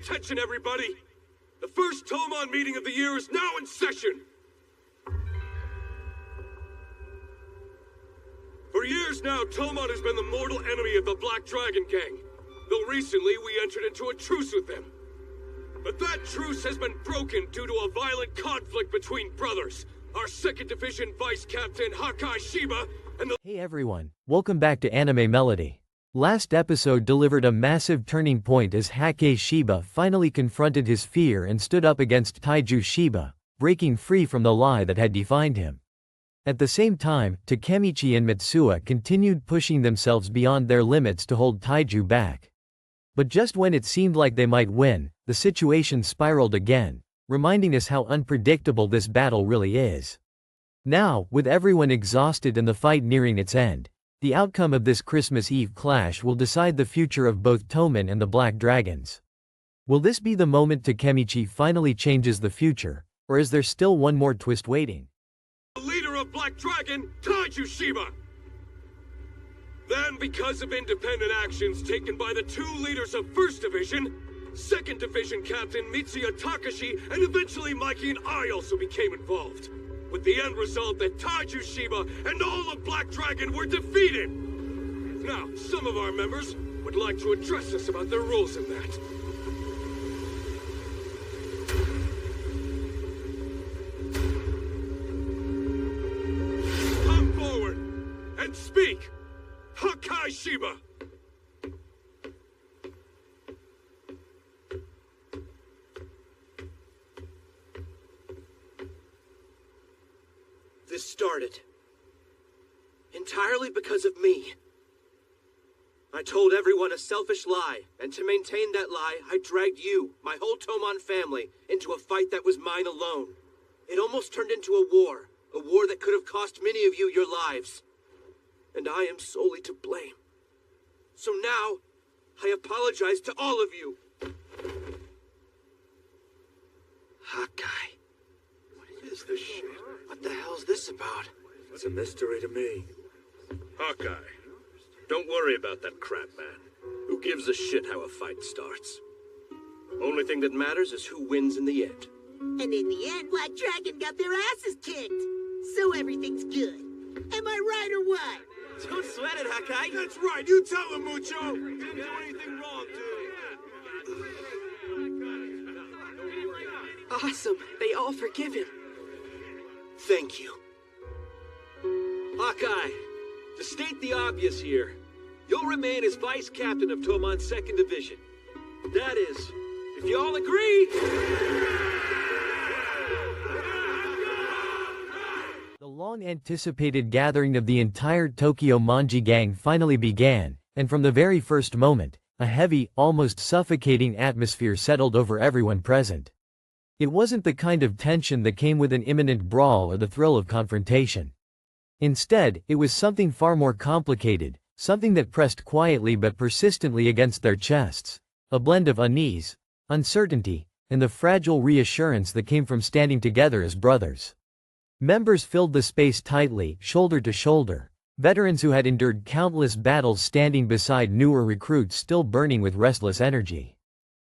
attention, everybody! The first Toman meeting of the year is now in session! For years now, Toman has been the mortal enemy of the Black Dragon Gang, though recently we entered into a truce with them. But that truce has been broken due to a violent conflict between brothers, our 2nd Division Vice Captain Hakai Shiba and the— Hey everyone, welcome back to Anime Melody. Last episode delivered a massive turning point as Hakai Shiba finally confronted his fear and stood up against Taiju Shiba, breaking free from the lie that had defined him. At the same time, Takemichi and Mitsuha continued pushing themselves beyond their limits to hold Taiju back. But just when it seemed like they might win, the situation spiraled again, reminding us how unpredictable this battle really is. Now, with everyone exhausted and the fight nearing its end, the outcome of this Christmas Eve clash will decide the future of both Toman and the Black Dragons. Will this be the moment Takemichi finally changes the future, or is there still one more twist waiting? The leader of Black Dragon, Taiju Shiba! Then, because of independent actions taken by the 2 leaders of 1st Division, 2nd Division Captain Mitsuya Takashi, and eventually Mikey and I also became involved, with the end result that Taiju Shiba and all of Black Dragon were defeated! Now, some of our members would like to address us about the rules in that. Come forward and speak! Hakai Shiba! This started entirely because of me. I told everyone a selfish lie, and to maintain that lie, I dragged you, my whole Toman family, into a fight that was mine alone. It almost turned into a war that could have cost many of you your lives. And I am solely to blame. So now, I apologize to all of you. Hakai. What is this shit? What the hell's this about? It's a mystery to me. Hawkeye, don't worry about that crap, man. Who gives a shit how a fight starts? Only thing that matters is who wins in the end. And in the end, Black Dragon got their asses kicked. So everything's good. Am I right or what? Don't sweat it, Hakai. That's right, you tell him, Mucho! Didn't do anything wrong, dude. Awesome. They all forgive him. Thank you. Hawkeye, to state the obvious here, you'll remain as Vice Captain of Toman's 2nd Division. That is, if you all agree. The long-anticipated gathering of the entire Tokyo Manji gang finally began, and from the very first moment, a heavy, almost suffocating atmosphere settled over everyone present. It wasn't the kind of tension that came with an imminent brawl or the thrill of confrontation. Instead, it was something far more complicated, something that pressed quietly but persistently against their chests. A blend of unease, uncertainty, and the fragile reassurance that came from standing together as brothers. Members filled the space tightly, shoulder to shoulder, veterans who had endured countless battles standing beside newer recruits still burning with restless energy.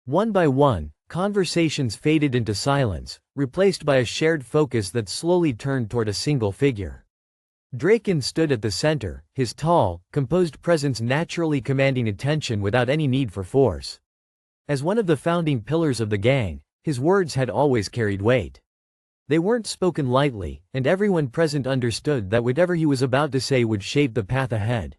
One by one, conversations faded into silence, replaced by a shared focus that slowly turned toward a single figure. Draken stood at the center, his tall, composed presence naturally commanding attention without any need for force. As one of the founding pillars of the gang, his words had always carried weight. They weren't spoken lightly, and everyone present understood that whatever he was about to say would shape the path ahead.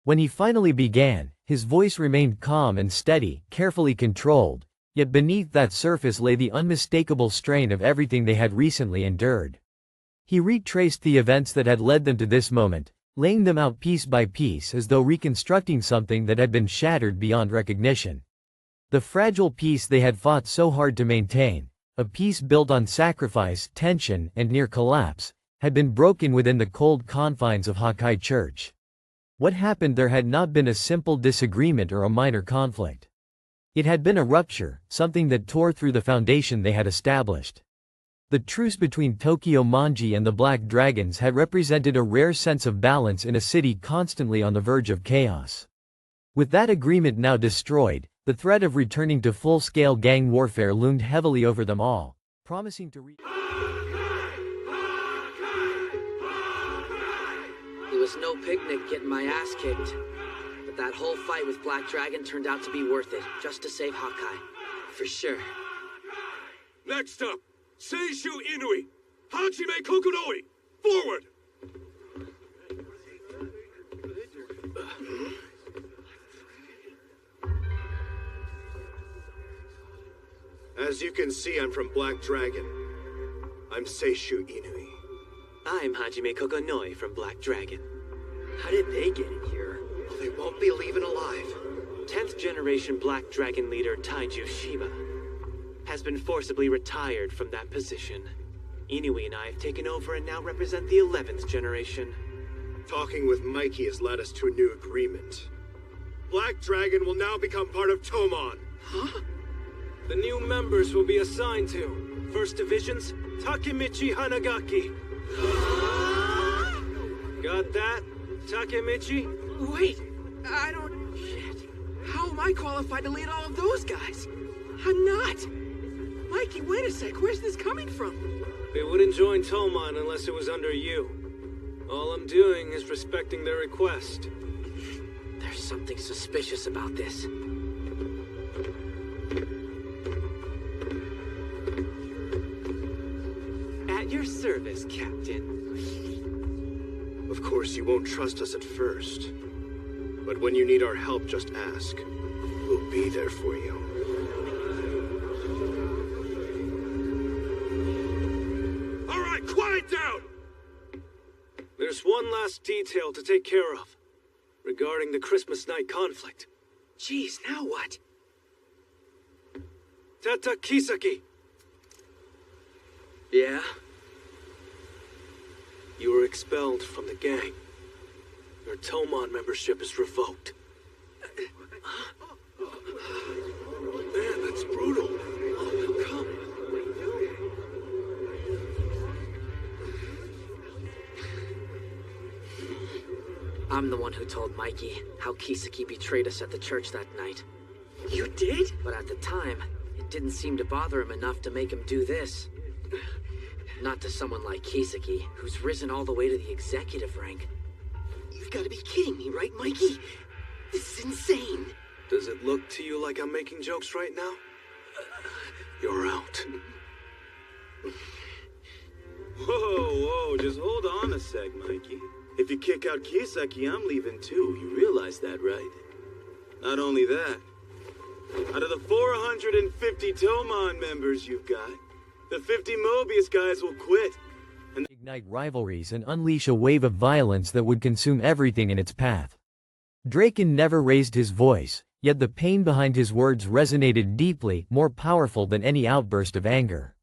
When he finally began, his voice remained calm and steady, carefully controlled, yet beneath that surface lay the unmistakable strain of everything they had recently endured. He retraced the events that had led them to this moment, laying them out piece by piece as though reconstructing something that had been shattered beyond recognition. The fragile peace they had fought so hard to maintain, a peace built on sacrifice, tension, and near collapse, had been broken within the cold confines of Hakai Church. What happened there had not been a simple disagreement or a minor conflict. It had been a rupture, something that tore through the foundation they had established. The truce between Tokyo Manji and the Black Dragons had represented a rare sense of balance in a city constantly on the verge of chaos. With that agreement now destroyed, The threat of returning to full-scale gang warfare loomed heavily over them all, promising to It was no picnic getting my ass kicked. But that whole fight with Black Dragon turned out to be worth it, just to save Hawkeye. For sure. Next up, Seishu Inui, Hajime Kokonoi, forward! As you can see, I'm from Black Dragon. I'm Seishu Inui. I'm Hajime Kokonoi from Black Dragon. How did they get in here? Well, they won't be leaving alive. 10th generation Black Dragon leader Taiju Shiba has been forcibly retired from that position. Inui and I have taken over and now represent the 11th generation. Talking with Mikey has led us to a new agreement. Black Dragon will now become part of Tomon. The new members will be assigned to First Division's Takemichi Hanagaki. Got that, Takemichi? Wait, I don't... Shit. How am I qualified to lead all of those guys? I'm not. Mikey, wait a sec. Where's this coming from? They wouldn't join Tomon unless it was under you. All I'm doing is respecting their request. There's something suspicious about this. At your service, Captain. Of course, you won't trust us at first. But when you need our help, just ask. We'll be there for you. All right, quiet down! There's one last detail to take care of. Regarding the Christmas night conflict. Jeez, now what? Teta Kisaki, Yeah? you were expelled from the gang. Your Tomon membership is revoked. Man, that's brutal. Oh, come. I'm the one who told Mikey how Kisaki betrayed us at the church that night. You did? But at the time, it didn't seem to bother him enough to make him do this. Not to someone like Kisaki, who's risen all the way to the executive rank. You've got to be kidding me, right, Mikey? This is insane. Does it look to you like I'm making jokes right now? You're out. Whoa, just hold on a sec, Mikey. If you kick out Kisaki, I'm leaving too. You realize that, right? Not only that, out of the 450 Tomon members you've got, the 50 Mobius guys will quit. ignite rivalries and unleash a wave of violence that would consume everything in its path. Draken never raised his voice, yet the pain behind his words resonated deeply, more powerful than any outburst of anger.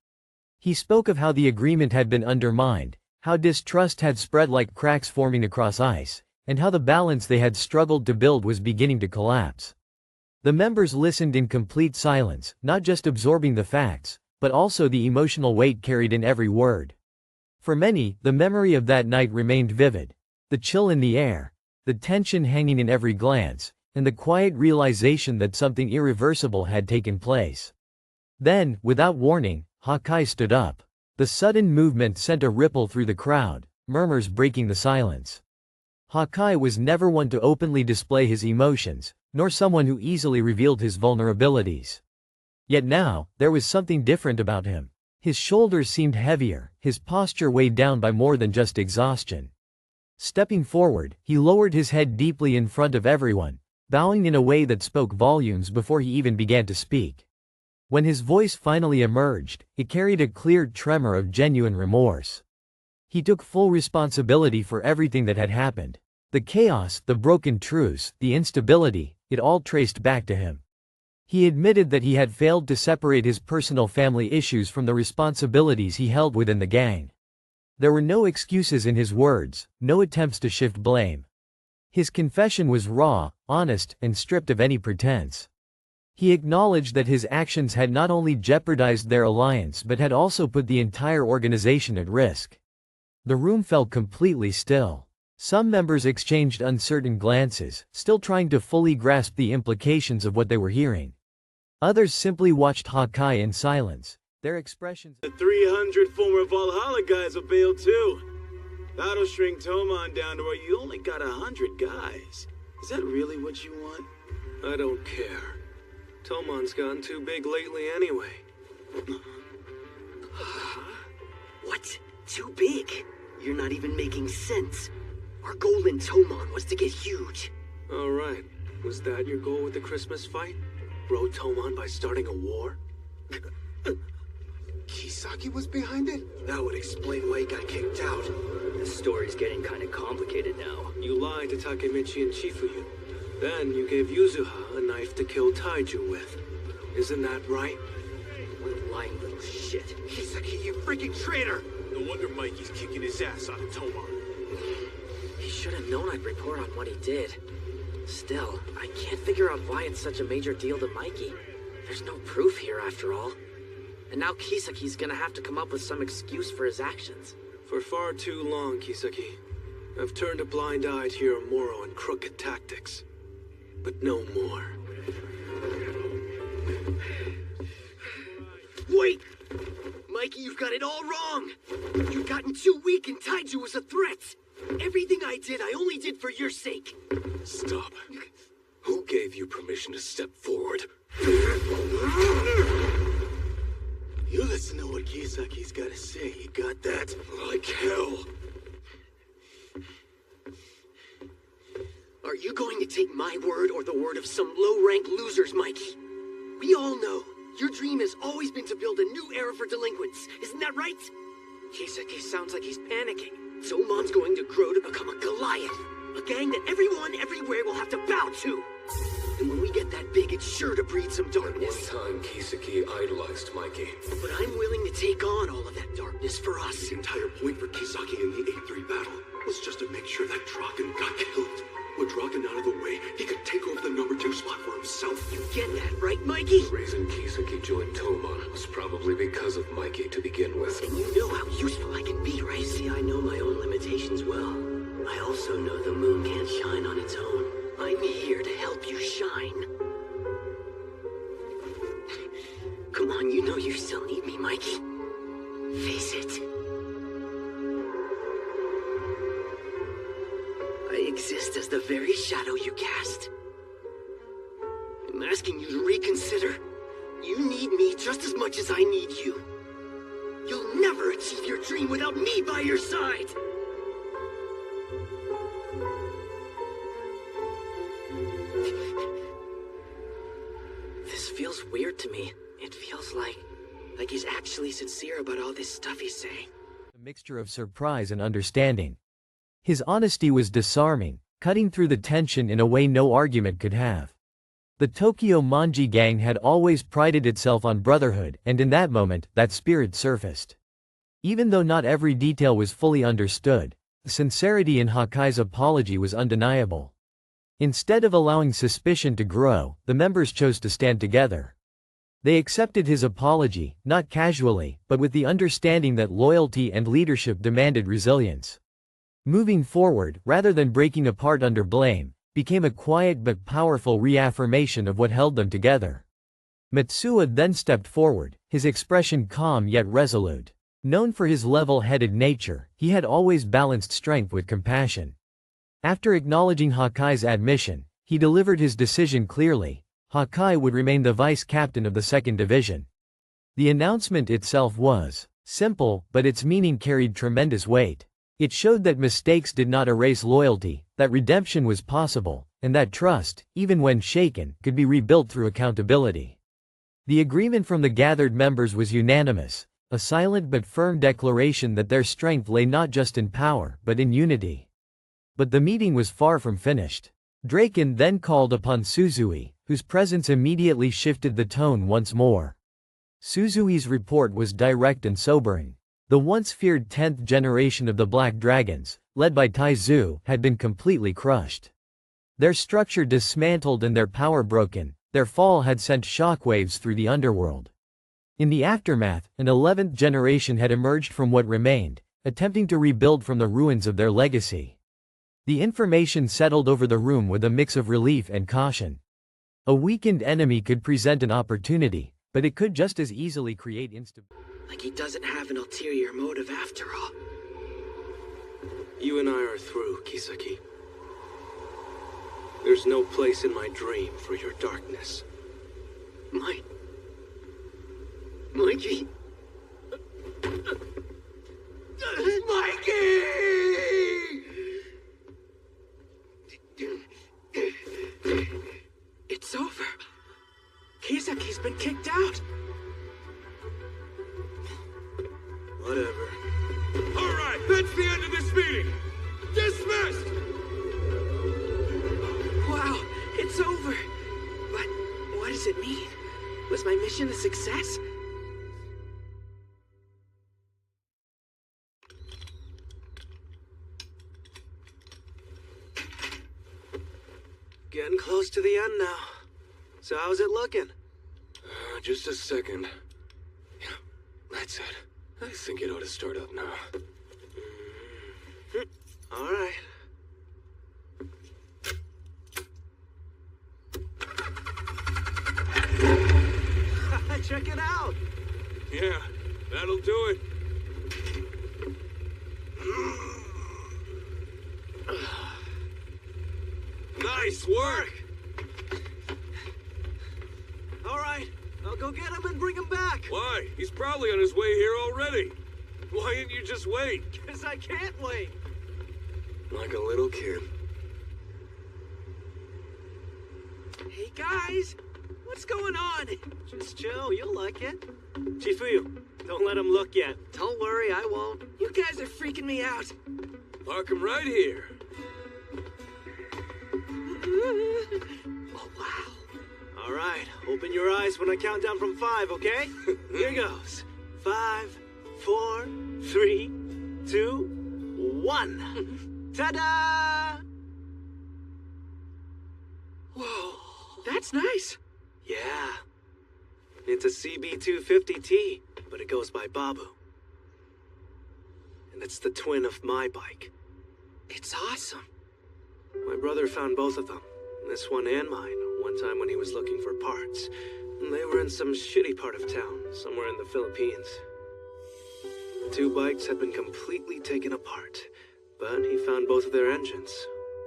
He spoke of how the agreement had been undermined, how distrust had spread like cracks forming across ice, and how the balance they had struggled to build was beginning to collapse. The members listened in complete silence, not just absorbing the facts, but also the emotional weight carried in every word. For many, the memory of that night remained vivid. The chill in the air, the tension hanging in every glance, and the quiet realization that something irreversible had taken place. Then, without warning, Hawkeye stood up. The sudden movement sent a ripple through the crowd, murmurs breaking the silence. Hawkeye was never one to openly display his emotions, nor someone who easily revealed his vulnerabilities. Yet now, there was something different about him. His shoulders seemed heavier, his posture weighed down by more than just exhaustion. Stepping forward, he lowered his head deeply in front of everyone, bowing in a way that spoke volumes before he even began to speak. When his voice finally emerged, it carried a clear tremor of genuine remorse. He took full responsibility for everything that had happened. The chaos, the broken truce, the instability, it all traced back to him. He admitted that he had failed to separate his personal family issues from the responsibilities he held within the gang. There were no excuses in his words, no attempts to shift blame. His confession was raw, honest, and stripped of any pretense. He acknowledged that his actions had not only jeopardized their alliance but had also put the entire organization at risk. The room fell completely still. Some members exchanged uncertain glances, still trying to fully grasp the implications of what they were hearing. Others simply watched Hakai in silence, their expressions. The 300 former Valhalla guys will bail too. That'll shrink Toman down to where you only got 100 guys. Is that really what you want? I don't care. Tomon's gotten too big lately anyway. What? Too big? You're not even making sense. Our goal in Toman was to get huge. All right. Was that your goal with the Christmas fight? Grow Toman by starting a war? Kisaki was behind it? That would explain why he got kicked out. The story's getting kind of complicated now. You lied to Takemichi and Chifuyu. Then you gave Yuzuha a knife to kill Taiju with. Isn't that right? What a lying little shit. Kisaki, you freaking traitor! No wonder Mikey's kicking his ass out of Toman. He should have known I'd report on what he did. Still, I can't figure out why it's such a major deal to Mikey. There's no proof here after all. And now Kisaki's gonna have to come up with some excuse for his actions. For far too long, Kisaki. I've turned a blind eye to your immoral and crooked tactics. But no more. Wait! Mikey, you've got it all wrong! You've gotten too weak and Taiju was a threat! Everything I did, I only did for your sake. Stop. Who gave you permission to step forward? You listen to what Kisaki's gotta say, you got that? Like hell. Are you going to take my word or the word of some low-rank losers, Mikey? We all know your dream has always been to build a new era for delinquents. Isn't that right? Kisaki sounds like he's panicking. Toman's going to grow to become a Goliath. A gang that everyone everywhere will have to bow to. And when we get that big, it's sure to breed some darkness. One time, Kisaki idolized Mikey. But I'm willing to take on all of that darkness for us. The entire point for Kisaki in the A3 battle was just to make sure that Draken got killed. With Draken out of the way, he could take over the number 2 spot for himself. You get that, right, Mikey? The reason Kisaki joined Toman was probably because of Mikey to begin with. And you know how useful I can be, right? See, I know my own limitations well. I also know the moon can't shine on its own. I'm here to help you shine. Come on, you know you still need me, Mikey. Face it. I exist as the very shadow you cast. I'm asking you to reconsider. You need me just as much as I need you. You'll never achieve your dream without me by your side. This feels weird to me. It feels like he's actually sincere about all this stuff he's saying. A mixture of surprise and understanding. His honesty was disarming, cutting through the tension in a way no argument could have. The Tokyo Manji gang had always prided itself on brotherhood, and in that moment, that spirit surfaced. Even though not every detail was fully understood, the sincerity in Hakai's apology was undeniable. Instead of allowing suspicion to grow, the members chose to stand together. They accepted his apology, not casually, but with the understanding that loyalty and leadership demanded resilience. Moving forward, rather than breaking apart under blame, became a quiet but powerful reaffirmation of what held them together. Matsuo then stepped forward, his expression calm yet resolute. Known for his level-headed nature, he had always balanced strength with compassion. After acknowledging Hakai's admission, he delivered his decision clearly. Hakai would remain the vice-captain of the 2nd Division. The announcement itself was simple, but its meaning carried tremendous weight. It showed that mistakes did not erase loyalty, that redemption was possible, and that trust, even when shaken, could be rebuilt through accountability. The agreement from the gathered members was unanimous, a silent but firm declaration that their strength lay not just in power, but in unity. But the meeting was far from finished. Draken then called upon Suzui, whose presence immediately shifted the tone once more. Suzui's report was direct and sobering. The once feared 10th generation of the Black Dragons, led by Taizu, had been completely crushed. Their structure dismantled and their power broken, their fall had sent shockwaves through the underworld. In the aftermath, an 11th generation had emerged from what remained, attempting to rebuild from the ruins of their legacy. The information settled over the room with a mix of relief and caution. A weakened enemy could present an opportunity, but it could just as easily create instability. Like he doesn't have an ulterior motive after all. You and I are through, Kisaki. There's no place in my dream for your darkness. Mikey. It's over. Kisaki's been kicked out. Whatever. All right, that's the end of this meeting. Dismissed! Wow, it's over. But what does it mean? Was my mission a success? Getting close to the end now. So how's it looking? Just a second. Yeah, that's it. I think it ought to start up now. All right. Check it out. Yeah, that'll do it. Nice work! All right, I'll go get him and bring him back. Why? He's probably on his way here already. Why didn't you just wait? Because I can't wait. Like a little kid. Hey guys, what's going on? Just chill, you'll like it. Chifuyu, don't let him look yet. Don't worry, I won't. You guys are freaking me out. Park him right here. Oh, wow. All right, open your eyes when I count down from 5, okay? Here goes. 5, 4, 3, 2, 1. Ta-da! Whoa, that's nice. Yeah. It's a CB250T, but it goes by Babu. And it's the twin of my bike. It's awesome. My brother found both of them, this one and mine, one time when he was looking for parts. And they were in some shitty part of town, somewhere in the Philippines. The 2 bikes had been completely taken apart, but he found both of their engines,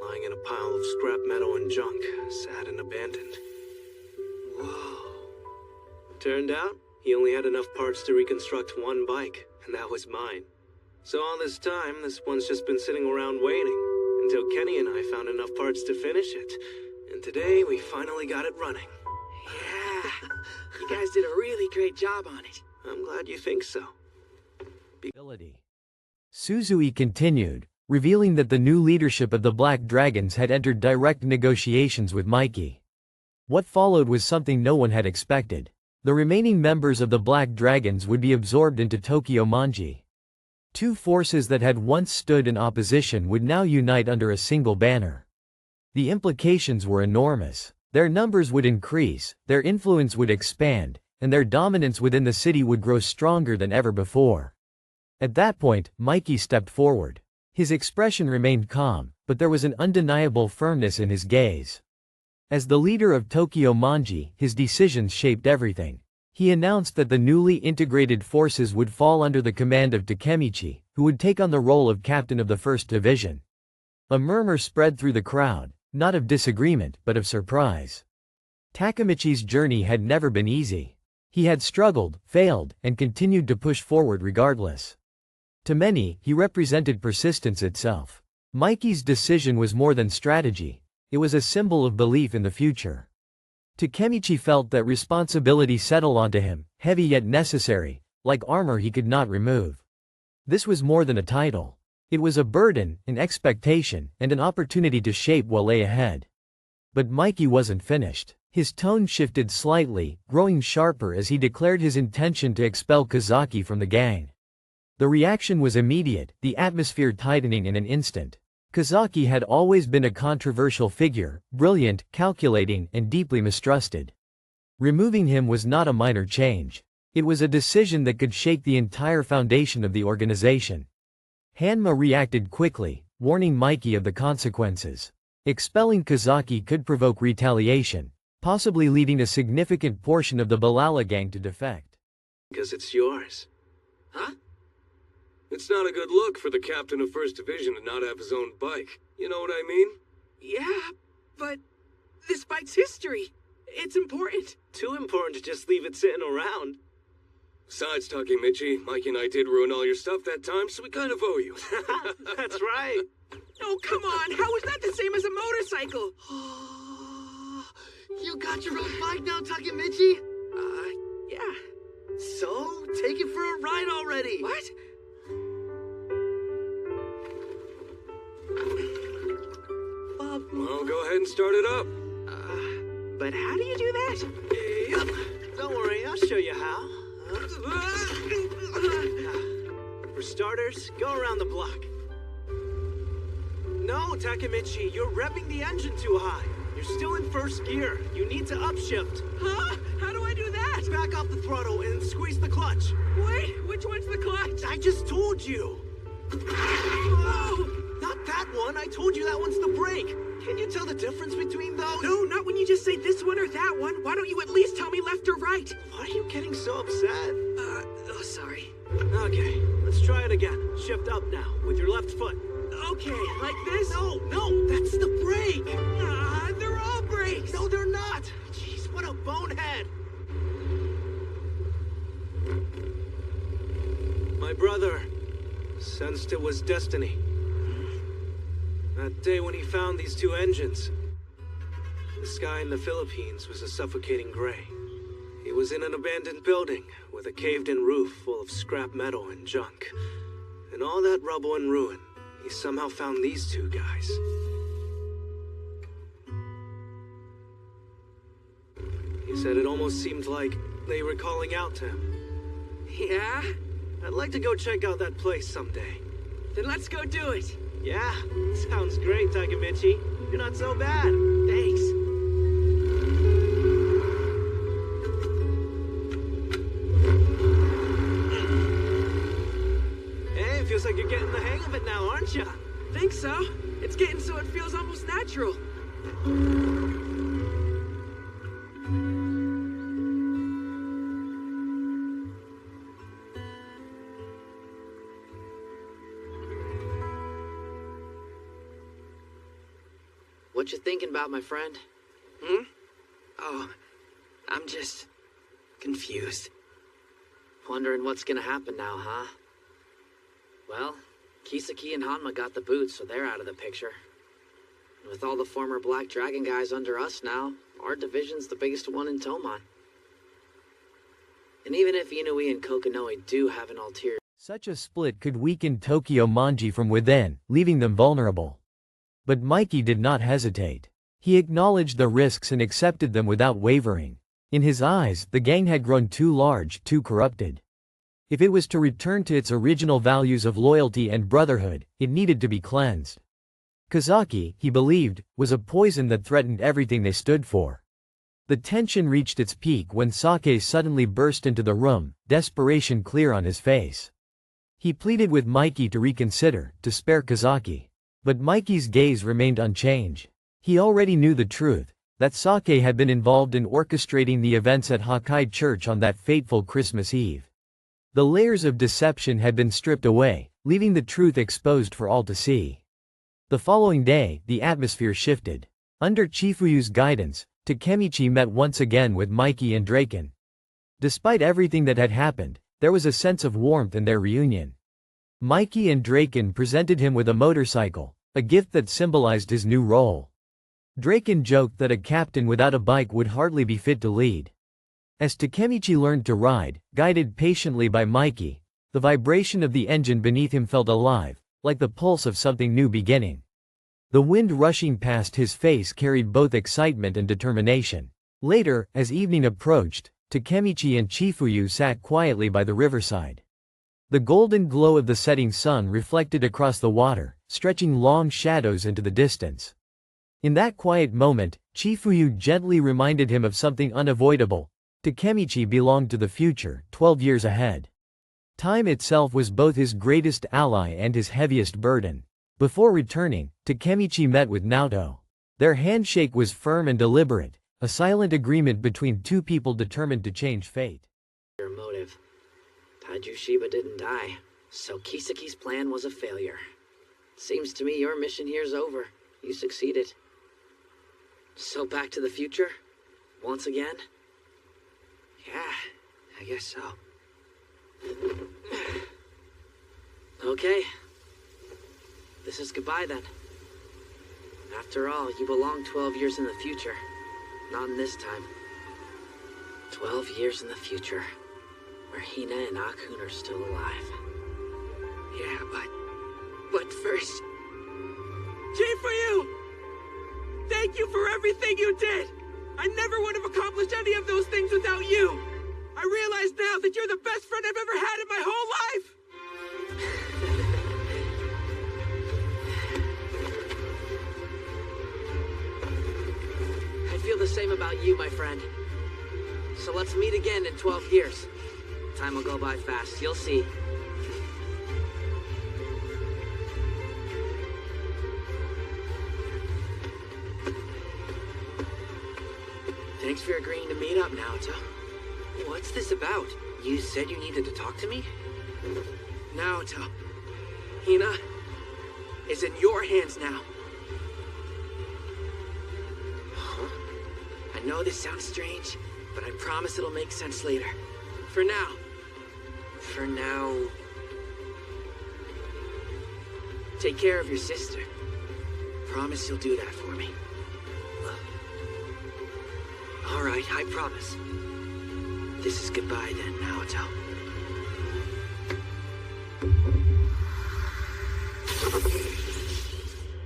lying in a pile of scrap metal and junk, sad and abandoned. Whoa. Turned out, he only had enough parts to reconstruct 1 bike, and that was mine. So all this time, this one's just been sitting around waiting, until Kenny and I found enough parts to finish it. And today, we finally got it running. Yeah, you guys did a really great job on it. I'm glad you think so. Suzui continued, revealing that the new leadership of the Black Dragons had entered direct negotiations with Mikey. What followed was something no one had expected. The remaining members of the Black Dragons would be absorbed into Tokyo Manji. 2 forces that had once stood in opposition would now unite under a single banner. The implications were enormous. Their numbers would increase, their influence would expand, and their dominance within the city would grow stronger than ever before. At that point, Mikey stepped forward. His expression remained calm, but there was an undeniable firmness in his gaze. As the leader of Tokyo Manji, his decisions shaped everything. He announced that the newly integrated forces would fall under the command of Takemichi, who would take on the role of captain of the 1st Division. A murmur spread through the crowd, not of disagreement but of surprise. Takemichi's journey had never been easy. He had struggled, failed, and continued to push forward regardless. To many, he represented persistence itself. Mikey's decision was more than strategy, it was a symbol of belief in the future. Takemichi felt that responsibility settled onto him, heavy yet necessary, like armor he could not remove. This was more than a title. It was a burden, an expectation, and an opportunity to shape what lay ahead. But Mikey wasn't finished. His tone shifted slightly, growing sharper as he declared his intention to expel Kazaki from the gang. The reaction was immediate, the atmosphere tightening in an instant. Kazaki had always been a controversial figure, brilliant, calculating, and deeply mistrusted. Removing him was not a minor change. It was a decision that could shake the entire foundation of the organization. Hanma reacted quickly, warning Mikey of the consequences. Expelling Kazaki could provoke retaliation, possibly leading a significant portion of the Balala gang to defect. Because it's yours. Huh? It's not a good look for the captain of First Division to not have his own bike. You know what I mean? Yeah, but this bike's history. It's important. Too important to just leave it sitting around. Besides, Takemichi, Mikey and I did ruin all your stuff that time, so we kind of owe you. That's right. Oh, come on. How is that the same as a motorcycle? You got your own bike now, Takemichi? Yeah. So, take it for a ride already. What? Well, go ahead and start it up. But how do you do that? Don't worry, I'll show you how. For starters, go around the block. No, Takemichi, you're revving the engine too high. You're still in first gear. You need to upshift. Huh? How do I do that? Back off the throttle and squeeze the clutch. Wait, which one's the clutch? I just told you. Oh! Not that one. I told you that one's the brake. Can you tell the difference between those? No, not when you just say this one or that one. Why don't you at least tell me left or right? Why are you getting so upset? Sorry. Okay, let's try it again. Shift up now, with your left foot. Okay, like this? No, that's the brake. They're all brakes. No, they're not. Jeez, what a bonehead. My brother sensed it was destiny. That day when he found these two engines, the sky in the Philippines was a suffocating gray. He was in an abandoned building with a caved-in roof full of scrap metal and junk. In all that rubble and ruin, he somehow found these two guys. He said it almost seemed like they were calling out to him. Yeah? I'd like to go check out that place someday. Then let's go do it. Yeah, sounds great, Takemichi. You're not so bad. Thanks. Hey, feels like you're getting the hang of it now, aren't you? Think so. It's getting so it feels almost natural. What you thinking about, my friend? Oh, I'm just confused. Wondering what's gonna happen now, huh? Well, Kisaki and Hanma got the boots, so they're out of the picture. And with all the former Black Dragon guys under us now, our division's the biggest one in Toman. And even if Inui and Kokonoi do have an ulterior... Such a split could weaken Tokyo Manji from within, leaving them vulnerable. But Mikey did not hesitate. He acknowledged the risks and accepted them without wavering. In his eyes, the gang had grown too large, too corrupted. If it was to return to its original values of loyalty and brotherhood, it needed to be cleansed. Kazaki, he believed, was a poison that threatened everything they stood for. The tension reached its peak when Sake suddenly burst into the room, desperation clear on his face. He pleaded with Mikey to reconsider, to spare Kazaki. But Mikey's gaze remained unchanged. He already knew the truth, that Sake had been involved in orchestrating the events at Hakai Church on that fateful Christmas Eve. The layers of deception had been stripped away, leaving the truth exposed for all to see. The following day, the atmosphere shifted. Under Chifuyu's guidance, Takemichi met once again with Mikey and Draken. Despite everything that had happened, there was a sense of warmth in their reunion. Mikey and Draken presented him with a motorcycle, a gift that symbolized his new role. Draken joked that a captain without a bike would hardly be fit to lead. As Takemichi learned to ride, guided patiently by Mikey, the vibration of the engine beneath him felt alive, like the pulse of something new beginning. The wind rushing past his face carried both excitement and determination. Later, as evening approached, Takemichi and Chifuyu sat quietly by the riverside. The golden glow of the setting sun reflected across the water, stretching long shadows into the distance. In that quiet moment, Chifuyu gently reminded him of something unavoidable. Takemichi belonged to the future, 12 years ahead. Time itself was both his greatest ally and his heaviest burden. Before returning, Takemichi met with Naoto. Their handshake was firm and deliberate, a silent agreement between two people determined to change fate. Your motive. Taiju Shiba didn't die, so Kisaki's plan was a failure. Seems to me your mission here's over. You succeeded. So back to the future? Once again? Yeah, I guess so. Okay. This is goodbye then. After all, you belong 12 years in the future. Not in this time. 12 years in the future, where Hina and Akun are still alive. Yeah, but first... G for you! Thank you for everything you did! I never would have accomplished any of those things without you! I realize now that you're the best friend I've ever had in my whole life! I feel the same about you, my friend. So let's meet again in 12 years. Time will go by fast, you'll see. Thanks for agreeing to meet up, Naoto. What's this about? You said you needed to talk to me? Naoto, Hina is in your hands now. Huh? I know this sounds strange, but I promise it'll make sense later. For now, take care of your sister. Promise you'll do that for me. All right, I promise. This is goodbye then, Naoto.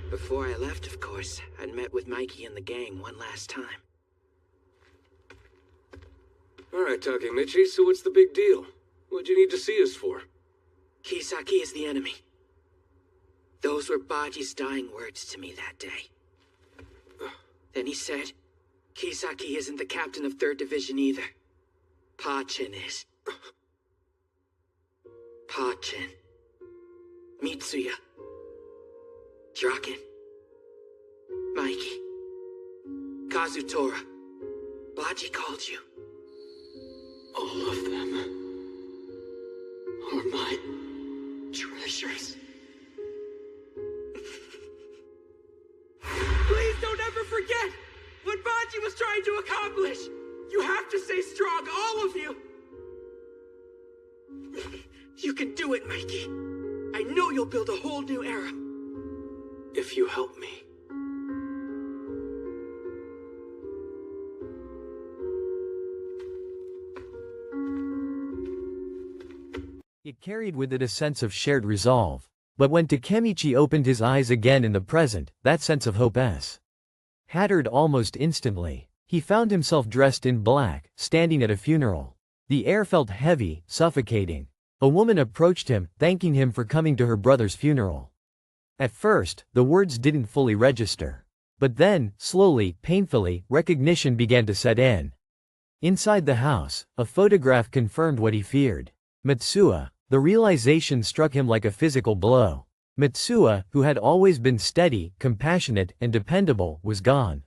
Before I left, of course, I'd met with Mikey and the gang one last time. Alright, Takemichi, so what's the big deal? What'd you need to see us for? Kisaki is the enemy. Those were Baji's dying words to me that day. Then he said, Kisaki isn't the captain of 3rd Division either. Pa-chin is. Pa-chin. Mitsuya. Draken. Mikey. Kazutora. Baji called you. All of them are my treasures. Please don't ever forget what Baji was trying to accomplish! You have to stay strong, all of you! You can do it, Mikey. I know you'll build a whole new era. If you help me. It carried with it a sense of shared resolve. But when Takemichi opened his eyes again in the present, that sense of hope shattered almost instantly. He found himself dressed in black, standing at a funeral. The air felt heavy, suffocating. A woman approached him, thanking him for coming to her brother's funeral. At first, the words didn't fully register. But then, slowly, painfully, recognition began to set in. Inside the house, a photograph confirmed what he feared. Mitsuha. The realization struck him like a physical blow. Mitsuha, who had always been steady, compassionate, and dependable, was gone.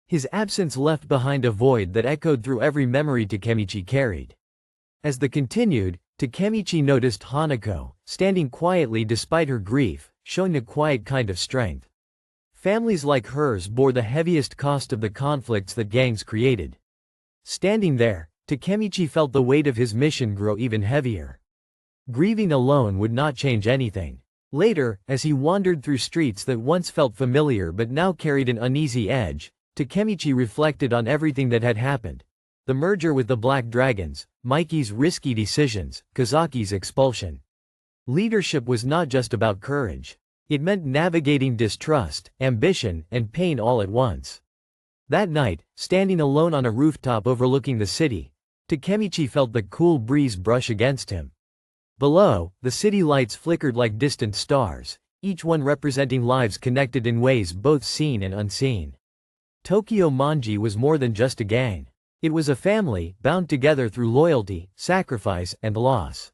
His absence left behind a void that echoed through every memory Takemichi carried. As the continued, Takemichi noticed Hanako, standing quietly despite her grief, showing a quiet kind of strength. Families like hers bore the heaviest cost of the conflicts that gangs created. Standing there, Takemichi felt the weight of his mission grow even heavier. Grieving alone would not change anything. Later, as he wandered through streets that once felt familiar but now carried an uneasy edge, Takemichi reflected on everything that had happened. The merger with the Black Dragons, Mikey's risky decisions, Kazaki's expulsion. Leadership was not just about courage. It meant navigating distrust, ambition, and pain all at once. That night, standing alone on a rooftop overlooking the city, Takemichi felt the cool breeze brush against him. Below, the city lights flickered like distant stars, each one representing lives connected in ways both seen and unseen. Tokyo Manji was more than just a gang. It was a family, bound together through loyalty, sacrifice, and loss.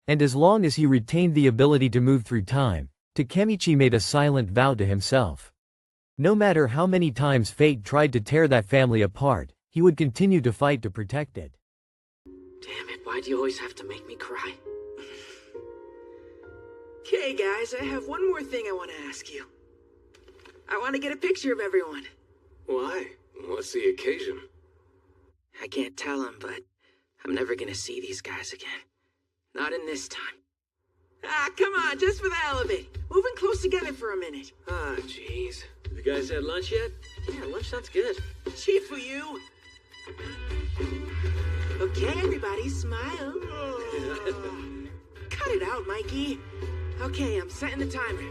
And as long as he retained the ability to move through time, Takemichi made a silent vow to himself. No matter how many times fate tried to tear that family apart, he would continue to fight to protect it. Damn it, why do you always have to make me cry? Okay, guys, I have one more thing I want to ask you. I want to get a picture of everyone. Why? What's the occasion? I can't tell them, but I'm never gonna see these guys again. Not in this time. Ah, come on, just for the hell of it. Moving close together for a minute. Ah, jeez. Have you guys had lunch yet? Yeah, lunch sounds good. Cheap for you. Okay, everybody, smile. Cut it out, Mikey. Okay, I'm setting the timer.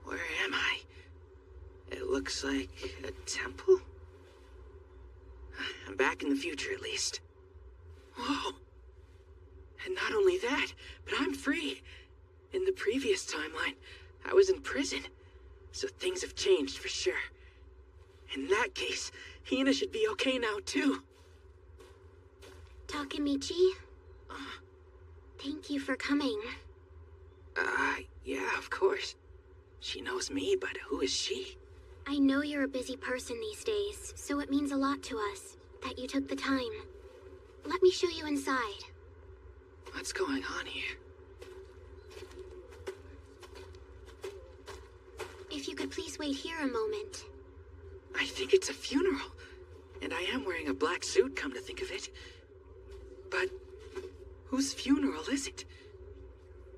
Where am I? It looks like a temple? I'm back in the future, at least. Whoa. And not only that, but I'm free. In the previous timeline, I was in prison. So things have changed for sure. In that case, Hina should be okay now, too. Takemichi? Thank you for coming. Yeah, of course. She knows me, but who is she? I know you're a busy person these days, so it means a lot to us that you took the time. Let me show you inside. What's going on here? If you could please wait here a moment. I think it's a funeral. And I am wearing a black suit, come to think of it. But whose funeral is it?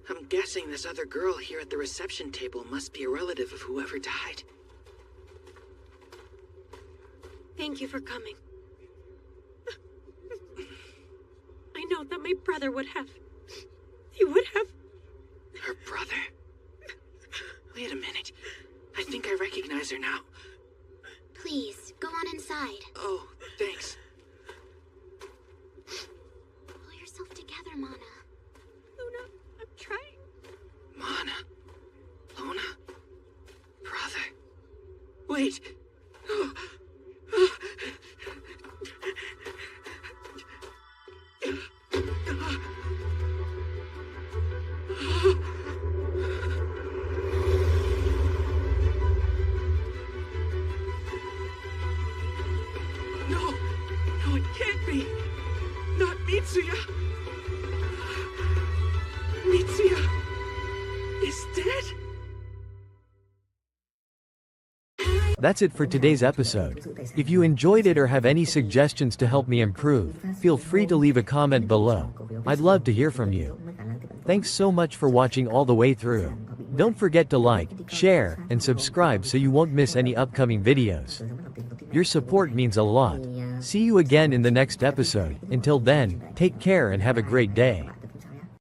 I'm guessing this other girl here at the reception table must be a relative of whoever died. Thank you for coming. I know that my brother would have. He would have. Her brother? Wait a minute. I think I recognize her now. Please, go on inside. Oh, thanks. Pull yourself together, Mana. Luna, I'm trying. Mana. Luna. Brother. Wait. No, it can't be. Not Mitsuya. Mitsuya is dead? That's it for today's episode. If you enjoyed it or have any suggestions to help me improve, feel free to leave a comment below. I'd love to hear from you. Thanks so much for watching all the way through. Don't forget to like, share, and subscribe so you won't miss any upcoming videos. Your support means a lot. See you again in the next episode. Until then, take care and have a great day.